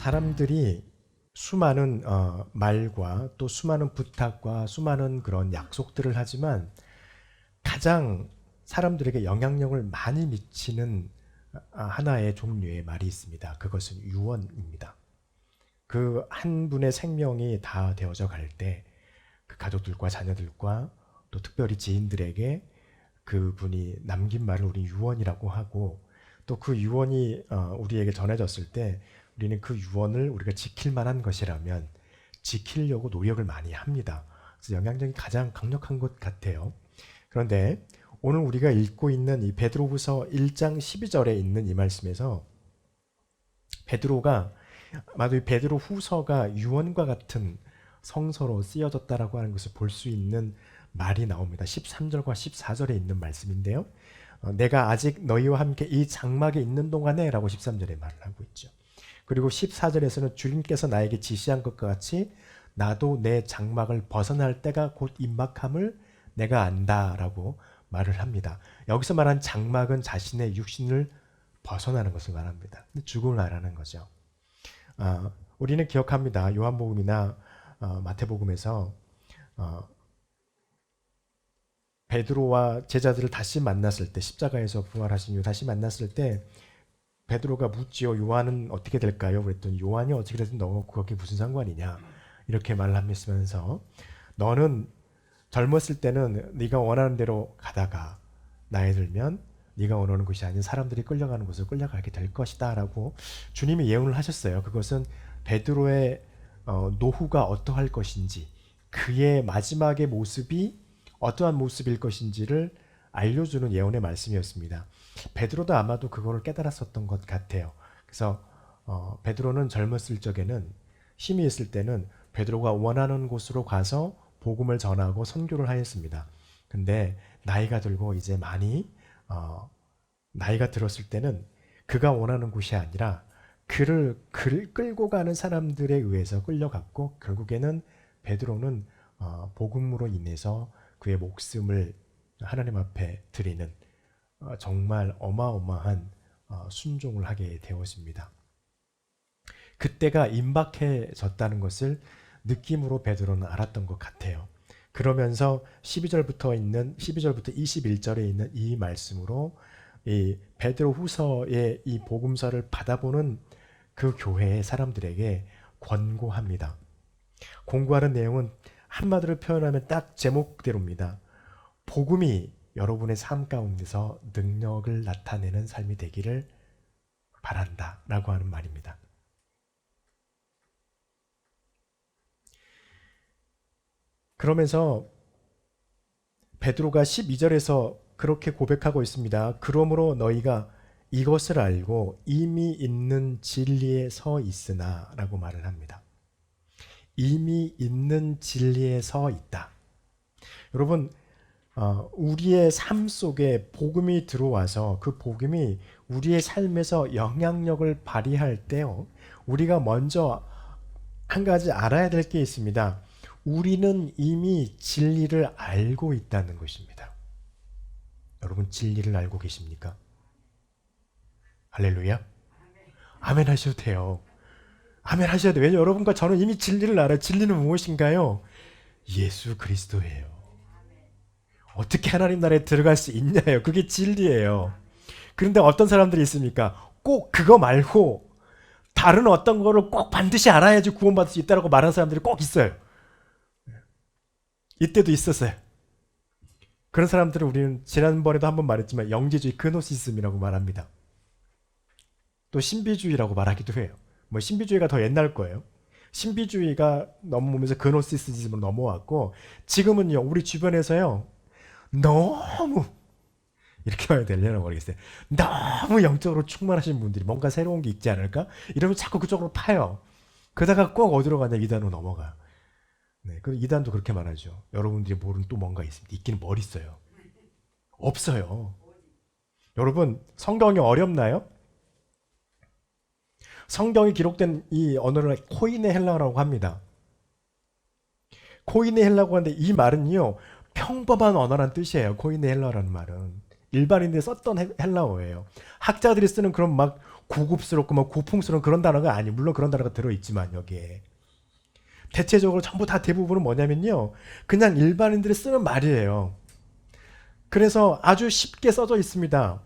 사람들이 수많은 말과 또 수많은 부탁과 수많은 그런 약속들을 하지만 가장 사람들에게 영향력을 많이 미치는 하나의 종류의 말이 있습니다. 그것은 유언입니다. 그 한 분의 생명이 다 되어져 갈 때 그 가족들과 자녀들과 또 특별히 지인들에게 그분이 남긴 말을 우리 유언이라고 하고, 또 그 유언이 우리에게 전해졌을 때 우리는 그 유언을 우리가 지킬 만한 것이라면 지키려고 노력을 많이 합니다. 그래서 영향력이 가장 강력한 것 같아요. 그런데 오늘 우리가 읽고 있는 이 베드로후서 1장 12절에 있는 이 말씀에서 베드로가 이 베드로후서가 유언과 같은 성서로 쓰여졌다라고 하는 것을 볼 수 있는 말이 나옵니다. 13절과 14절에 있는 말씀인데요. 내가 아직 너희와 함께 이 장막에 있는 동안에 라고 13절에 말을 하고 있죠. 그리고 14절에서는 주님께서 나에게 지시한 것과 같이 나도 내 장막을 벗어날 때가 곧 임박함을 내가 안다라고 말을 합니다. 여기서 말한 장막은 자신의 육신을 벗어나는 것을 말합니다. 죽음을 말하는 거죠. 우리는 기억합니다. 요한복음이나 마태복음에서 베드로와 제자들을 다시 만났을 때, 십자가에서 부활하신 이후 다시 만났을 때 베드로가 묻지요. 요한은 어떻게 될까요? 그랬더니 요한이 어떻게 되든 너 그게 무슨 상관이냐 이렇게 말을 하면서, 너는 젊었을 때는 네가 원하는 대로 가다가 나이 들면 네가 원하는 곳이 아닌 사람들이 끌려가는 곳을 끌려가게 될 것이다 라고 주님이 예언을 하셨어요. 그것은 베드로의 노후가 어떠할 것인지, 그의 마지막의 모습이 어떠한 모습일 것인지를 알려주는 예언의 말씀이었습니다. 베드로도 아마도 그거를 깨달았었던 것 같아요. 그래서 베드로는 젊었을 적에는, 힘이 있을 때는 베드로가 원하는 곳으로 가서 복음을 전하고 선교를 하였습니다. 근데 나이가 들고 이제 많이 나이가 들었을 때는 그가 원하는 곳이 아니라 그를 끌고 가는 사람들에 의해서 끌려갔고, 결국에는 베드로는 복음으로 인해서 그의 목숨을 하나님 앞에 드리는 정말 어마어마한 순종을 하게 되었습니다. 그때가 임박해졌다는 것을 느낌으로 베드로는 알았던 것 같아요. 그러면서 12절부터 21절에 있는 이 말씀으로 이 베드로 후서의 이 복음서를 받아보는 그 교회의 사람들에게 권고합니다. 권고하는 내용은 한마디로 표현하면 딱 제목대로입니다. 복음이 여러분의 삶 가운데서 능력을 나타내는 삶이 되기를 바란다 라고 하는 말입니다. 그러면서 베드로가 12절에서 그렇게 고백하고 있습니다. 그러므로 너희가 이것을 알고 이미 있는 진리에 서 있으나 라고 말을 합니다. 이미 있는 진리에 서 있다. 여러분, 우리의 삶 속에 복음이 들어와서 그 복음이 우리의 삶에서 영향력을 발휘할 때요, 우리가 먼저 한 가지 알아야 될 게 있습니다. 우리는 이미 진리를 알고 있다는 것입니다. 여러분, 진리를 알고 계십니까? 할렐루야. 아멘 하셔도 돼요. 아멘 하셔야 돼요. 왜냐하면 여러분과 저는 이미 진리를 알아요. 진리는 무엇인가요? 예수 그리스도예요. 어떻게 하나님 나라에 들어갈 수 있냐요. 그게 진리예요. 그런데 어떤 사람들이 있습니까? 꼭 그거 말고 다른 어떤 거를 꼭 반드시 알아야지 구원받을 수 있다고 말하는 사람들이 꼭 있어요. 이때도 있었어요. 그런 사람들을 우리는 지난번에도 한번 말했지만 영지주의 그노시즘이라고 말합니다. 또 신비주의라고 말하기도 해요. 뭐 신비주의가 더 옛날 거예요. 신비주의가 넘어오면서 그노시즘으로 넘어왔고, 지금은요 우리 주변에서요 너무, 이렇게 말해야 되려나 모르겠어요. 너무 영적으로 충만하신 분들이 뭔가 새로운 게 있지 않을까? 이러면 자꾸 그쪽으로 파요. 그러다가 꼭 어디로 가냐, 이단으로 넘어가. 네, 그 이단도 그렇게 말하죠. 여러분들이 모르는 또 뭔가 있습니다. 있기는 뭘 있어요? 없어요. 여러분, 성경이 어렵나요? 성경이 기록된 이 언어를 코이네 헬라어라고 합니다. 코이네 헬라고 하는데 이 말은요 평범한 언어란 뜻이에요. 코이네 헬라어라는 말은 일반인들이 썼던 헬라어예요. 학자들이 쓰는 그런 막 고급스럽고 막 고풍스러운 그런 단어가 아니, 물론 그런 단어가 들어있지만 여기에 대체적으로 전부 다 대부분은 뭐냐면요, 그냥 일반인들이 쓰는 말이에요. 그래서 아주 쉽게 써져 있습니다.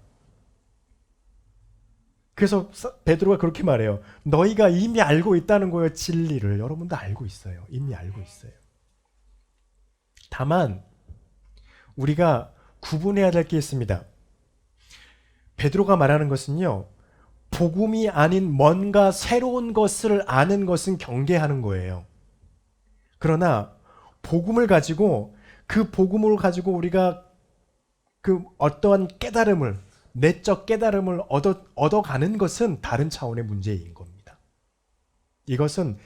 그래서 베드로가 그렇게 말해요. 너희가 이미 알고 있다는 거예요. 진리를 여러분도 알고 있어요. 이미 알고 있어요. 다만 우리가 구분해야 될 게 있습니다. 베드로가 말하는 것은요, 복음이 아닌 뭔가 새로운 것을 아는 것은 경계하는 거예요. 그러나 복음을 가지고, 그 복음을 가지고 우리가 그 어떠한 깨달음을, 내적 깨달음을 얻어가는 것은 다른 차원의 문제인 겁니다. 이것은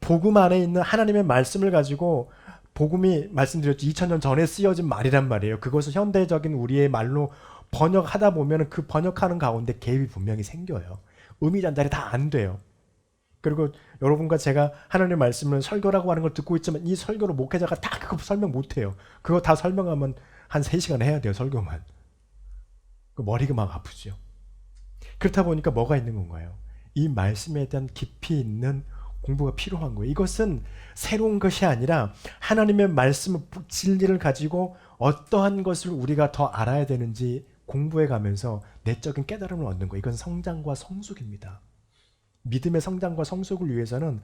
복음 안에 있는 하나님의 말씀을 가지고, 복음이 말씀드렸죠. 2000년 전에 쓰여진 말이란 말이에요. 그것을 현대적인 우리의 말로 번역하다 보면 그 번역하는 가운데 갭이 분명히 생겨요. 의미 전달이 다 안 돼요. 그리고 여러분과 제가 하나님의 말씀을 설교라고 하는 걸 듣고 있지만 이 설교를 목회자가 다 그거 설명 못해요. 그거 다 설명하면 한 3시간 해야 돼요. 설교만. 머리가 막 아프죠. 그렇다 보니까 뭐가 있는 건가요? 이 말씀에 대한 깊이 있는 공부가 필요한 거예요. 이것은 새로운 것이 아니라 하나님의 말씀, 진리를 가지고 어떠한 것을 우리가 더 알아야 되는지 공부해 가면서 내적인 깨달음을 얻는 거예요. 이건 성장과 성숙입니다. 믿음의 성장과 성숙을 위해서는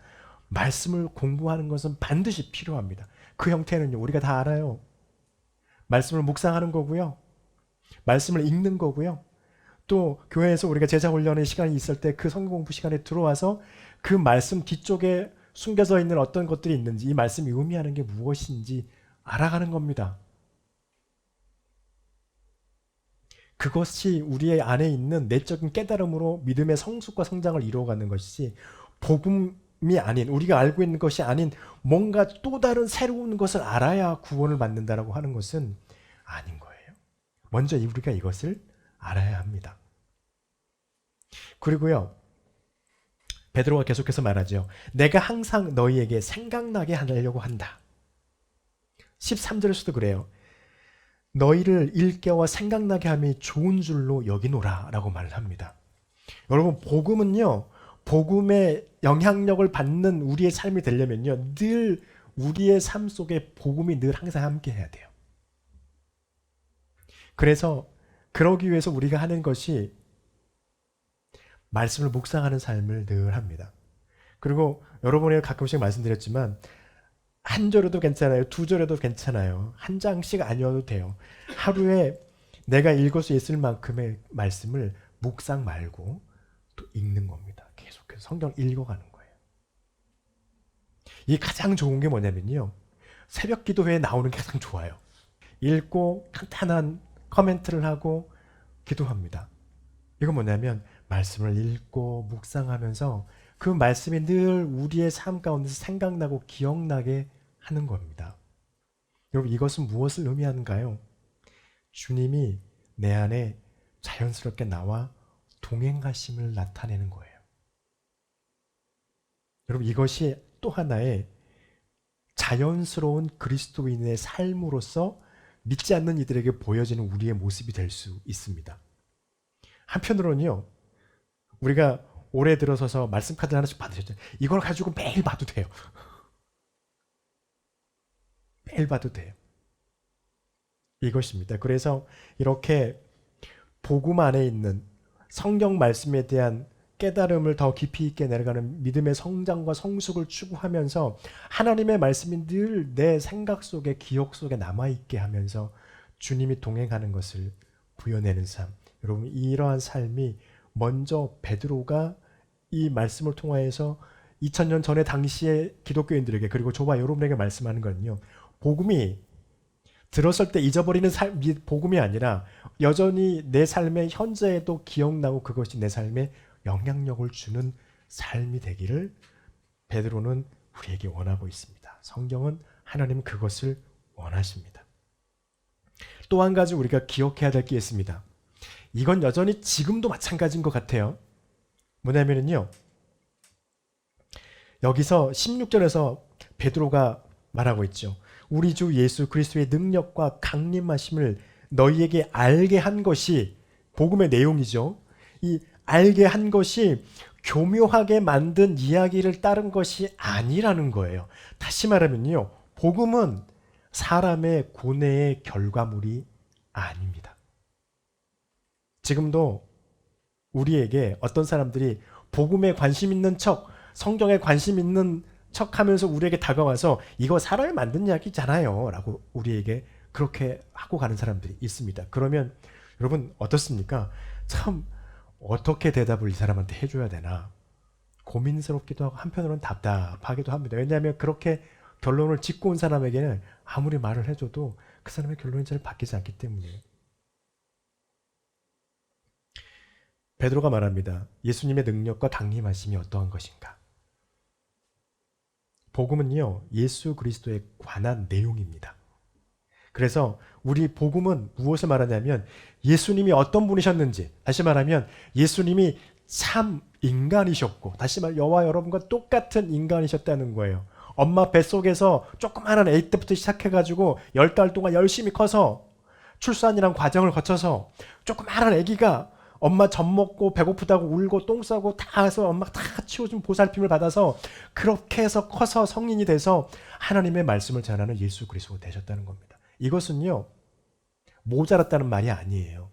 말씀을 공부하는 것은 반드시 필요합니다. 그 형태는요, 우리가 다 알아요. 말씀을 묵상하는 거고요. 말씀을 읽는 거고요. 또 교회에서 우리가 제자 훈련의 시간이 있을 때 그 성경 공부 시간에 들어와서 그 말씀 뒤쪽에 숨겨져 있는 어떤 것들이 있는지, 이 말씀이 의미하는 게 무엇인지 알아가는 겁니다. 그것이 우리의 안에 있는 내적인 깨달음으로 믿음의 성숙과 성장을 이루어가는 것이지, 복음이 아닌, 우리가 알고 있는 것이 아닌 뭔가 또 다른 새로운 것을 알아야 구원을 받는다라고 하는 것은 아닌 거예요. 먼저 우리가 이것을 알아야 합니다. 그리고요, 베드로가 계속해서 말하죠. 내가 항상 너희에게 생각나게 하려고 한다. 13절에서도 그래요. 너희를 일깨워 생각나게 함이 좋은 줄로 여기노라 라고 말을 합니다. 여러분, 복음은요, 복음의 영향력을 받는 우리의 삶이 되려면요, 늘 우리의 삶 속에 복음이 늘 항상 함께 해야 돼요. 그래서 그러기 위해서 우리가 하는 것이 말씀을 묵상하는 삶을 늘 합니다. 그리고 여러분에게 가끔씩 말씀드렸지만 한 절에도 괜찮아요. 2절에도 괜찮아요. 한 장씩 아니어도 돼요. 하루에 내가 읽을 수 있을 만큼의 말씀을 묵상 말고 또 읽는 겁니다. 계속해서 성경 읽어가는 거예요. 이 가장 좋은 게 뭐냐면요, 새벽 기도회에 나오는 게 가장 좋아요. 읽고 간단한 코멘트를 하고 기도합니다. 이건 뭐냐면 말씀을 읽고 묵상하면서 그 말씀이 늘 우리의 삶 가운데서 생각나고 기억나게 하는 겁니다. 여러분, 이것은 무엇을 의미하는가요? 주님이 내 안에 자연스럽게 나와 동행하심을 나타내는 거예요. 여러분, 이것이 또 하나의 자연스러운 그리스도인의 삶으로서 믿지 않는 이들에게 보여지는 우리의 모습이 될 수 있습니다. 한편으로는요, 우리가 올해 들어서서 말씀 카드 하나씩 받으셨죠. 이걸 가지고 매일 봐도 돼요. 매일 봐도 돼요. 이것입니다. 그래서 이렇게 복음 안에 있는 성경 말씀에 대한 깨달음을 더 깊이 있게 내려가는 믿음의 성장과 성숙을 추구하면서 하나님의 말씀이 늘 내 생각 속에, 기억 속에 남아있게 하면서 주님이 동행하는 것을 부여내는 삶. 여러분, 이러한 삶이 먼저 베드로가 이 말씀을 통하여서 2000년 전에 당시의 기독교인들에게, 그리고 저와 여러분에게 말씀하는 거는요, 복음이 들었을 때 잊어버리는 복음이 아니라 여전히 내 삶의 현재에도 기억나고 그것이 내 삶에 영향력을 주는 삶이 되기를 베드로는 우리에게 원하고 있습니다. 성경은, 하나님은 그것을 원하십니다. 또 한 가지 우리가 기억해야 될 게 있습니다. 이건 여전히 지금도 마찬가지인 것 같아요. 뭐냐면요, 여기서 16절에서 베드로가 말하고 있죠. 우리 주 예수 그리스도의 능력과 강림하심을 너희에게 알게 한 것이 복음의 내용이죠. 이 알게 한 것이 교묘하게 만든 이야기를 따른 것이 아니라는 거예요. 다시 말하면요. 복음은 사람의 고뇌의 결과물이 아닙니다. 지금도 우리에게 어떤 사람들이 복음에 관심 있는 척, 성경에 관심 있는 척 하면서 우리에게 다가와서 이거 사람이 만든 이야기잖아요 라고 우리에게 그렇게 하고 가는 사람들이 있습니다. 그러면 여러분 어떻습니까? 참 어떻게 대답을 이 사람한테 해줘야 되나 고민스럽기도 하고 한편으로는 답답하기도 합니다. 왜냐하면 그렇게 결론을 짓고 온 사람에게는 아무리 말을 해줘도 그 사람의 결론이 잘 바뀌지 않기 때문이에요. 베드로가 말합니다. 예수님의 능력과 강림하심이 어떠한 것인가? 복음은요, 예수 그리스도에 관한 내용입니다. 그래서 우리 복음은 무엇을 말하냐면 예수님이 어떤 분이셨는지, 다시 말하면 예수님이 참 인간이셨고, 다시 말 여와 여러분과 똑같은 인간이셨다는 거예요. 엄마 뱃속에서 조그마한 애 때부터 시작해가지고 10달 동안 열심히 커서 출산이란 과정을 거쳐서 조그마한 애기가 엄마 젖 먹고 배고프다고 울고 똥 싸고 다 해서 엄마가 다 치워준 보살핌을 받아서 그렇게 해서 커서 성인이 돼서 하나님의 말씀을 전하는 예수 그리스도가 되셨다는 겁니다. 이것은요, 모자랐다는 말이 아니에요.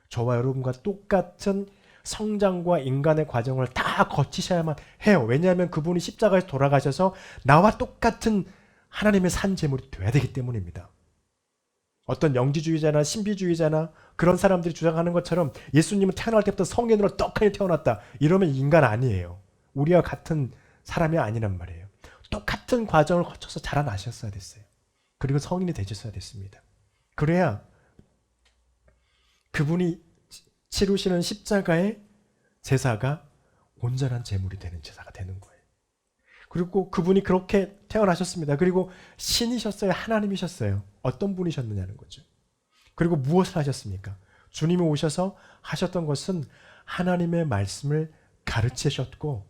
저와 여러분과 똑같은 성장과 인간의 과정을 다 거치셔야만 해요. 왜냐하면 그분이 십자가에서 돌아가셔서 나와 똑같은 하나님의 산 제물이 돼야 되기 때문입니다. 어떤 영지주의자나 신비주의자나 그런 사람들이 주장하는 것처럼 예수님은 태어날 때부터 성인으로 떡하니 태어났다. 이러면 인간 아니에요. 우리와 같은 사람이 아니란 말이에요. 똑같은 과정을 거쳐서 자라나셨어야 됐어요. 그리고 성인이 되셨어야 됐습니다. 그래야 그분이 치르시는 십자가의 제사가 온전한 제물이 되는 제사가 되는 거예요. 그리고 그분이 그렇게 태어나셨습니다. 그리고 신이셨어요? 하나님이셨어요? 어떤 분이셨느냐는 거죠. 그리고 무엇을 하셨습니까? 주님이 오셔서 하셨던 것은 하나님의 말씀을 가르치셨고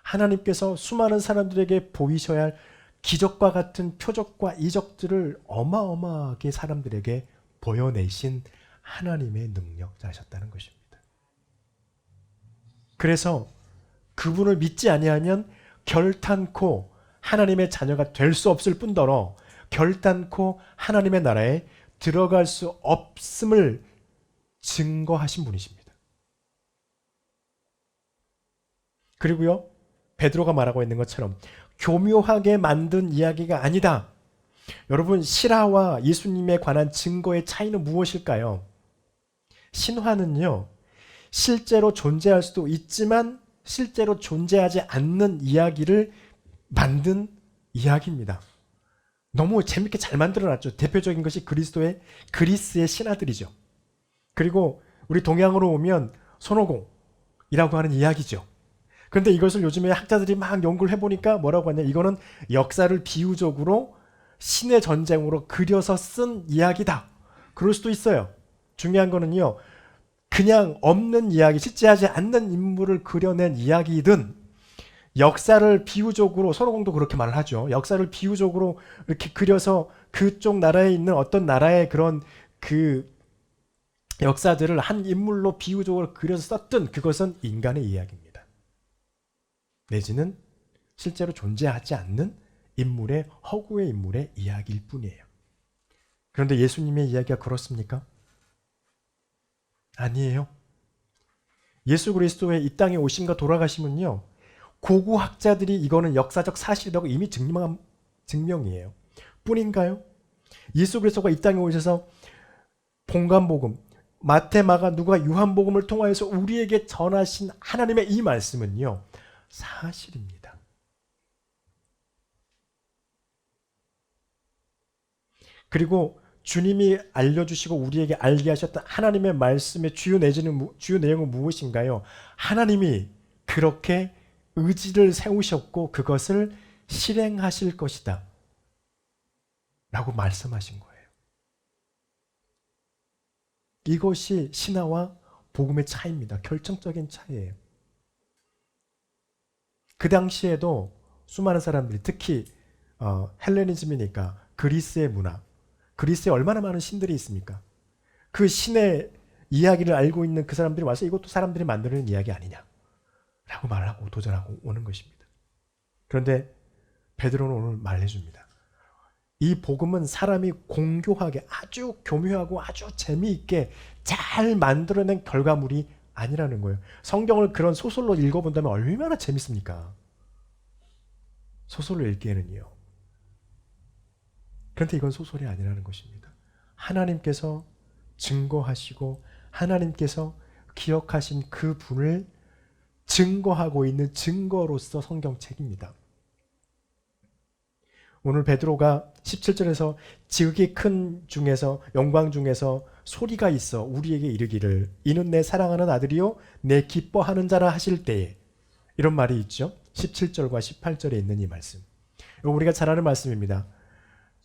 하나님께서 수많은 사람들에게 보이셔야 할 기적과 같은 표적과 이적들을 어마어마하게 사람들에게 보여내신 하나님의 능력자셨다는 것입니다. 그래서 그분을 믿지 아니하면 결단코 하나님의 자녀가 될 수 없을 뿐더러 결단코 하나님의 나라에 들어갈 수 없음을 증거하신 분이십니다. 그리고요, 베드로가 말하고 있는 것처럼 교묘하게 만든 이야기가 아니다. 여러분, 실화와 예수님에 관한 증거의 차이는 무엇일까요? 신화는요, 실제로 존재할 수도 있지만 실제로 존재하지 않는 이야기를 만든 이야기입니다. 너무 재밌게 잘 만들어놨죠. 대표적인 것이 그리스의 신하들이죠. 그리고 우리 동양으로 오면 손오공이라고 하는 이야기죠. 그런데 이것을 요즘에 학자들이 막 연구를 해보니까 뭐라고 하냐, 이거는 역사를 비유적으로 신의 전쟁으로 그려서 쓴 이야기다. 그럴 수도 있어요. 중요한 거는요, 그냥 없는 이야기, 실제하지 않는 인물을 그려낸 이야기든 역사를 비유적으로, 손오공도 그렇게 말을 하죠. 역사를 비유적으로 이렇게 그려서 그쪽 나라에 있는 어떤 나라의 그런 그 역사들을 한 인물로 비유적으로 그려서 썼든 그것은 인간의 이야기입니다. 내지는 실제로 존재하지 않는 인물의, 허구의 인물의 이야기일 뿐이에요. 그런데 예수님의 이야기가 그렇습니까? 아니에요. 예수 그리스도의 이 땅에 오심과 돌아가심은요, 고고학자들이 이거는 역사적 사실이라고 이미 증명이에요. 뿐인가요? 예수 그리스도가 이 땅에 오셔서 봉간복음, 마태, 마가, 누가, 요한복음을 통하여서 우리에게 전하신 하나님의 이 말씀은요, 사실입니다. 그리고 주님이 알려주시고 우리에게 알게 하셨던 하나님의 말씀의 주요 내용은 무엇인가요? 하나님이 그렇게 의지를 세우셨고 그것을 실행하실 것이다 라고 말씀하신 거예요. 이것이 신화와 복음의 차이입니다. 결정적인 차이예요. 그 당시에도 수많은 사람들이, 특히 헬레니즘이니까 그리스의 문화, 그리스에 얼마나 많은 신들이 있습니까? 그 신의 이야기를 알고 있는 그 사람들이 와서 이것도 사람들이 만드는 이야기 아니냐 라고 말하고 도전하고 오는 것입니다. 그런데 베드로는 오늘 말해줍니다. 이 복음은 사람이 공교하게 아주 교묘하고 아주 재미있게 잘 만들어낸 결과물이 아니라는 거예요. 성경을 그런 소설로 읽어본다면 얼마나 재밌습니까? 소설을 읽기에는요. 그런데 이건 소설이 아니라는 것입니다. 하나님께서 증거하시고 하나님께서 기억하신 그 분을 증거하고 있는 증거로서 성경책입니다. 오늘 베드로가 17절에서 지극히 큰 중에서 영광 중에서 소리가 있어 우리에게 이르기를 이는 내 사랑하는 아들이요 내 기뻐하는 자라 하실 때에 이런 말이 있죠. 17절과 18절에 있는 이 말씀. 우리가 잘 아는 말씀입니다.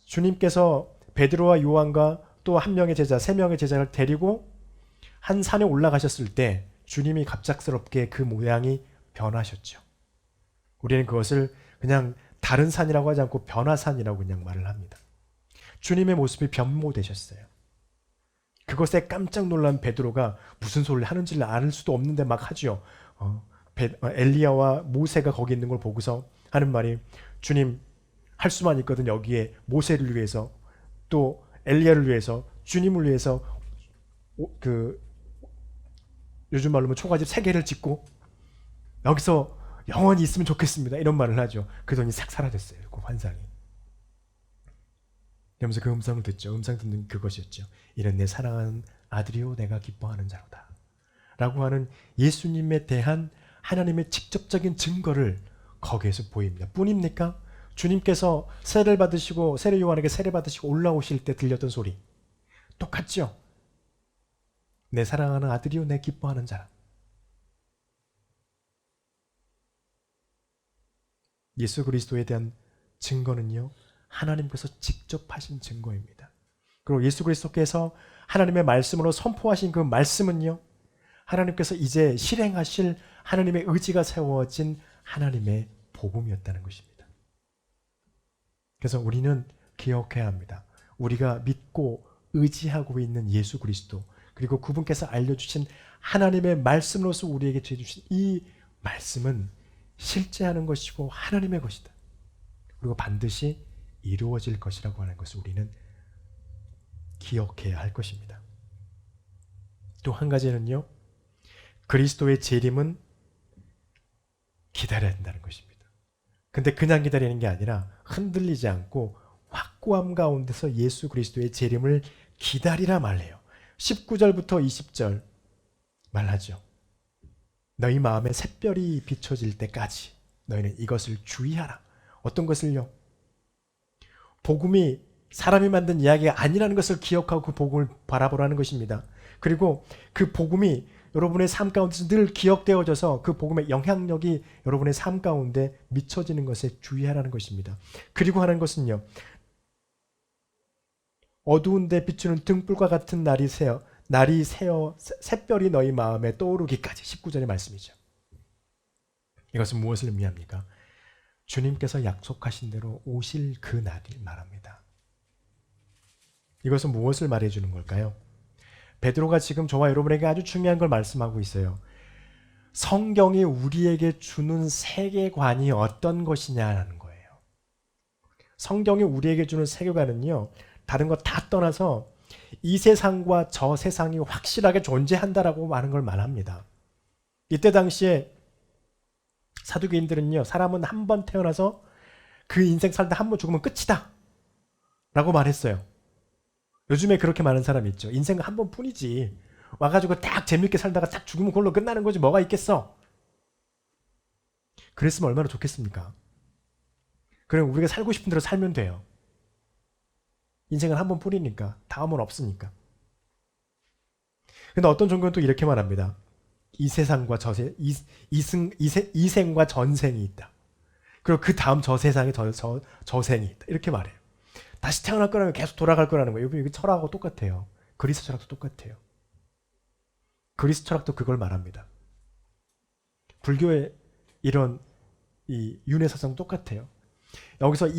주님께서 베드로와 요한과 또 한 명의 제자, 세 명의 제자를 데리고 한 산에 올라가셨을 때 주님이 갑작스럽게 그 모양이 변하셨죠. 우리는 그것을 그냥 다른 산이라고 하지 않고 변화산이라고 그냥 말을 합니다. 주님의 모습이 변모되셨어요. 그것에 깜짝 놀란 베드로가 무슨 소리를 하는지를 알 수도 없는데 막 하죠. 엘리야와 모세가 거기 있는 걸 보고서 하는 말이 주님 할 수만 있거든 여기에 모세를 위해서 또 엘리야를 위해서 주님을 위해서 그 요즘 말로 하면 초가집 3개를 짓고 여기서 영원히 있으면 좋겠습니다. 이런 말을 하죠. 그러더니 싹 사라졌어요. 그 환상이. 그러면서 그 음성을 듣죠. 음성 듣는 그것이었죠. 이는 내 사랑하는 아들이요 내가 기뻐하는 자로다. 라고 하는 예수님에 대한 하나님의 직접적인 증거를 거기에서 보입니다. 뿐입니까? 주님께서 세례를 받으시고 세례 요한에게 세례 받으시고 올라오실 때 들렸던 소리 똑같죠? 내 사랑하는 아들이요 내 기뻐하는 자라. 예수 그리스도에 대한 증거는요 하나님께서 직접 하신 증거입니다. 그리고 예수 그리스도께서 하나님의 말씀으로 선포하신 그 말씀은요 하나님께서 이제 실행하실 하나님의 의지가 세워진 하나님의 복음이었다는 것입니다. 그래서 우리는 기억해야 합니다. 우리가 믿고 의지하고 있는 예수 그리스도 그리고 그분께서 알려주신 하나님의 말씀으로서 우리에게 주신 이 말씀은 실제하는 것이고 하나님의 것이다. 그리고 반드시 이루어질 것이라고 하는 것을 우리는 기억해야 할 것입니다. 또 한 가지는요. 그리스도의 재림은 기다려야 된다는 것입니다. 근데 그냥 기다리는 게 아니라 흔들리지 않고 확고함 가운데서 예수 그리스도의 재림을 기다리라 말해요. 19절부터 20절 말하죠. 너희 마음에 샛별이 비춰질 때까지 너희는 이것을 주의하라. 어떤 것을요? 복음이 사람이 만든 이야기가 아니라는 것을 기억하고 그 복음을 바라보라는 것입니다. 그리고 그 복음이 여러분의 삶 가운데서 늘 기억되어져서 그 복음의 영향력이 여러분의 삶 가운데 미쳐지는 것에 주의하라는 것입니다. 그리고 하는 것은요. 어두운데 비추는 등불과 같은 날이 새어 샛별이 너희 마음에 떠오르기까지 19절의 말씀이죠. 이것은 무엇을 의미합니까? 주님께서 약속하신 대로 오실 그 날을 말합니다. 이것은 무엇을 말해주는 걸까요? 베드로가 지금 저와 여러분에게 아주 중요한 걸 말씀하고 있어요. 성경이 우리에게 주는 세계관이 어떤 것이냐는 거예요. 성경이 우리에게 주는 세계관은요. 다른 거 다 떠나서 이 세상과 저 세상이 확실하게 존재한다라고 하는 걸 말합니다. 이때 당시에 사두개인들은요. 사람은 한 번 태어나서 그 인생 살다 한 번 죽으면 끝이다 라고 말했어요. 요즘에 그렇게 많은 사람이 있죠. 인생은 한 번뿐이지. 와가지고 딱 재밌게 살다가 딱 죽으면 그걸로 끝나는 거지 뭐가 있겠어. 그랬으면 얼마나 좋겠습니까? 그럼 우리가 살고 싶은 대로 살면 돼요. 인생은 한 번뿐이니까 다음은 없으니까. 근데 어떤 종교는 또 이렇게 말합니다. 이 세상과 이생과 전생이 있다. 그리고 그 다음 저 세상에 저생이 있다. 이렇게 말해요. 다시 태어날 거라면 계속 돌아갈 거라는 거예요. 여기 철학하고 똑같아요. 그리스 철학도 똑같아요. 그리스 철학도 그걸 말합니다. 불교의 이런 이 윤회 사상 똑같아요. 여기서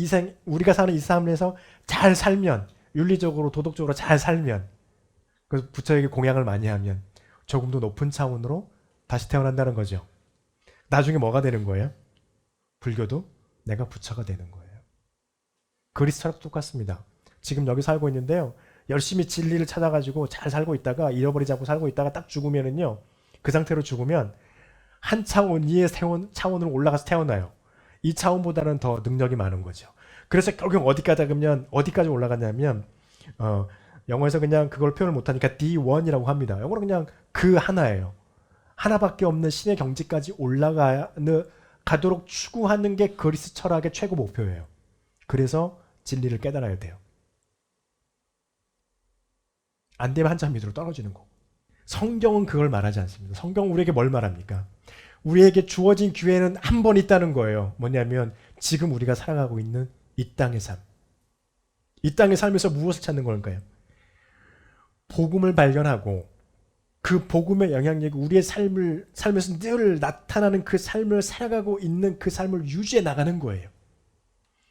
우리가 사는 이 삶에서 잘 살면, 윤리적으로 도덕적으로 잘 살면 그래서 부처에게 공양을 많이 하면 조금 더 높은 차원으로 다시 태어난다는 거죠. 나중에 뭐가 되는 거예요? 불교도 내가 부처가 되는 거예요. 그리스 철학도 똑같습니다. 지금 여기 살고 있는데요. 열심히 진리를 찾아가지고 잘 살고 있다가 잃어버리지 않고 살고 있다가 딱 죽으면은요. 그 상태로 죽으면 한 차원 이의 차원으로 올라가서 태어나요. 이 차원보다는 더 능력이 많은 거죠. 그래서 결국 어디까지 올라가냐면 영어에서 그냥 그걸 표현을 못하니까 D1이라고 합니다. 영어로 그냥 그 하나예요. 하나밖에 없는 신의 경지까지 가도록 추구하는 게 그리스 철학의 최고 목표예요. 그래서 진리를 깨달아야 돼요. 안 되면 한참 밑으로 떨어지는 거고. 성경은 그걸 말하지 않습니다. 성경은 우리에게 뭘 말합니까? 우리에게 주어진 기회는 한 번 있다는 거예요. 뭐냐면 지금 우리가 살아가고 있는 이 땅의 삶. 이 땅의 삶에서 무엇을 찾는 걸까요? 복음을 발견하고 그 복음의 영향력이 우리의 삶에서 늘 나타나는 그 삶을 살아가고 있는 그 삶을 유지해 나가는 거예요.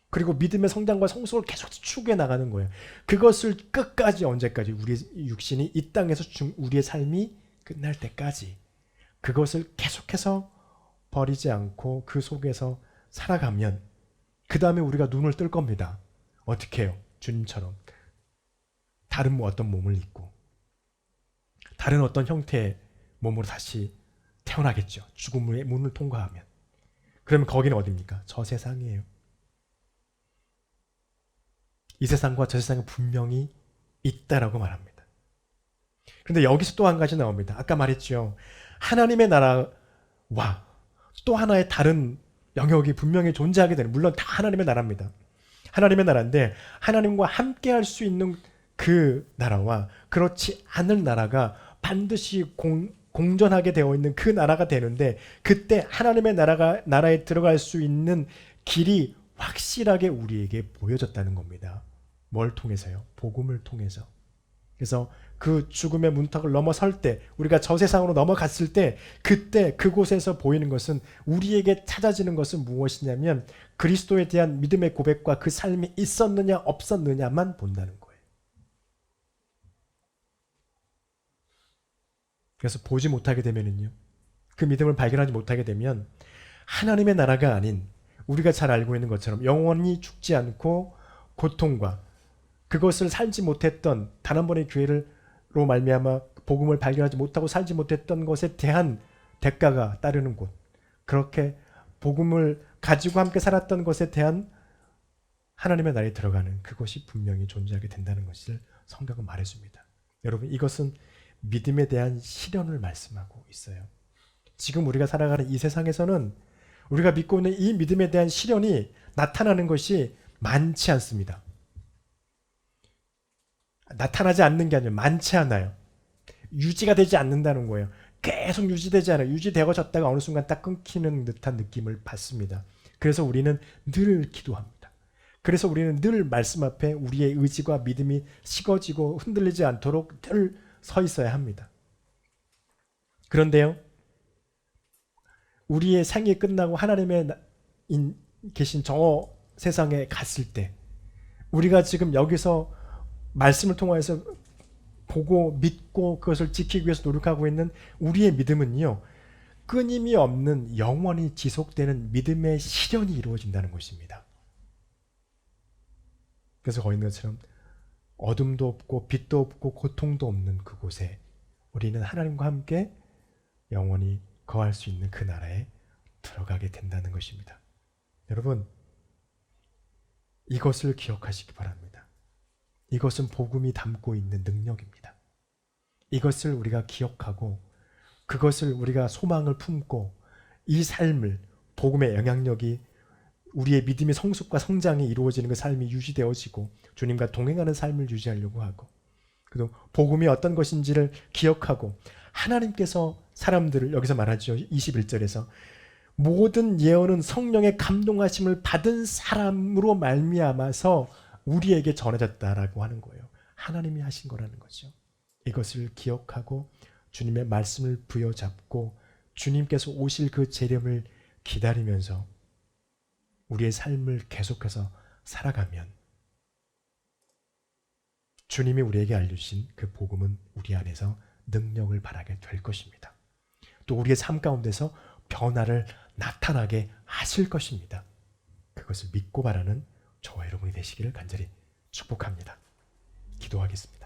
그리고 믿음의 성장과 성숙을 계속 추구해 나가는 거예요. 그것을 끝까지 언제까지 우리 육신이 이 땅에서 우리의 삶이 끝날 때까지 그것을 계속해서 버리지 않고 그 속에서 살아가면 그 다음에 우리가 눈을 뜰 겁니다. 어떻게 해요? 주님처럼 다른 어떤 몸을 입고 다른 어떤 형태의 몸으로 다시 태어나겠죠. 죽음의 문을 통과하면. 그러면 거기는 어디입니까? 저 세상이에요. 이 세상과 저 세상은 분명히 있다라고 말합니다. 그런데 여기서 또 한 가지 나옵니다. 아까 말했죠. 하나님의 나라와 또 하나의 다른 영역이 분명히 존재하게 되는, 물론 다 하나님의 나라입니다. 하나님의 나라인데 하나님과 함께 할 수 있는 그 나라와 그렇지 않을 나라가 반드시 공존하게 되어 있는 그 나라가 되는데, 그때 하나님의 나라에 들어갈 수 있는 길이 확실하게 우리에게 보여졌다는 겁니다. 뭘 통해서요? 복음을 통해서. 그래서 그 죽음의 문턱을 넘어설 때, 우리가 저 세상으로 넘어갔을 때, 그때 그곳에서 보이는 것은, 우리에게 찾아지는 것은 무엇이냐면 그리스도에 대한 믿음의 고백과 그 삶이 있었느냐 없었느냐만 본다는 거예요. 그래서 보지 못하게 되면은요, 그 믿음을 발견하지 못하게 되면 하나님의 나라가 아닌 우리가 잘 알고 있는 것처럼 영원히 죽지 않고 고통과 그것을 살지 못했던, 단 한 번의 기회로 말미암아 복음을 발견하지 못하고 살지 못했던 것에 대한 대가가 따르는 곳, 그렇게 복음을 가지고 함께 살았던 것에 대한 하나님의 나라에 들어가는 그것이 분명히 존재하게 된다는 것을 성경은 말해줍니다. 여러분, 이것은 믿음에 대한 실현을 말씀하고 있어요. 지금 우리가 살아가는 이 세상에서는 우리가 믿고 있는 이 믿음에 대한 실현이 나타나는 것이 많지 않습니다. 나타나지 않는 게 아니라 많지 않아요. 유지가 되지 않는다는 거예요. 계속 유지되지 않아요. 유지되어졌다가 어느 순간 딱 끊기는 듯한 느낌을 받습니다. 그래서 우리는 늘 기도합니다. 그래서 우리는 늘 말씀 앞에 우리의 의지와 믿음이 식어지고 흔들리지 않도록 늘 서 있어야 합니다. 그런데요, 우리의 생이 끝나고 하나님의 계신 저 세상에 갔을 때, 우리가 지금 여기서 말씀을 통해서 보고 믿고 그것을 지키기 위해서 노력하고 있는 우리의 믿음은요, 끊임이 없는 영원히 지속되는 믿음의 실현이 이루어진다는 것입니다. 그래서 거기 있는 것처럼 어둠도 없고 빛도 없고 고통도 없는 그곳에 우리는 하나님과 함께 영원히 거할 수 있는 그 나라에 들어가게 된다는 것입니다. 여러분, 이것을 기억하시기 바랍니다. 이것은 복음이 담고 있는 능력입니다. 이것을 우리가 기억하고 그것을 우리가 소망을 품고 이 삶을, 복음의 영향력이 우리의 믿음의 성숙과 성장이 이루어지는 그 삶이 유지되어지고 주님과 동행하는 삶을 유지하려고 하고, 그리고 복음이 어떤 것인지를 기억하고 하나님께서 사람들을, 여기서 말하죠. 21절에서 모든 예언은 성령의 감동하심을 받은 사람으로 말미암아서 우리에게 전해졌다라고 하는 거예요. 하나님이 하신 거라는 거죠. 이것을 기억하고 주님의 말씀을 부여잡고 주님께서 오실 그 재림을 기다리면서 우리의 삶을 계속해서 살아가면 주님이 우리에게 알려주신 그 복음은 우리 안에서 능력을 발하게 될 것입니다. 또 우리의 삶 가운데서 변화를 나타나게 하실 것입니다. 그것을 믿고 바라는 저와 여러분이 되시기를 간절히 축복합니다. 기도하겠습니다.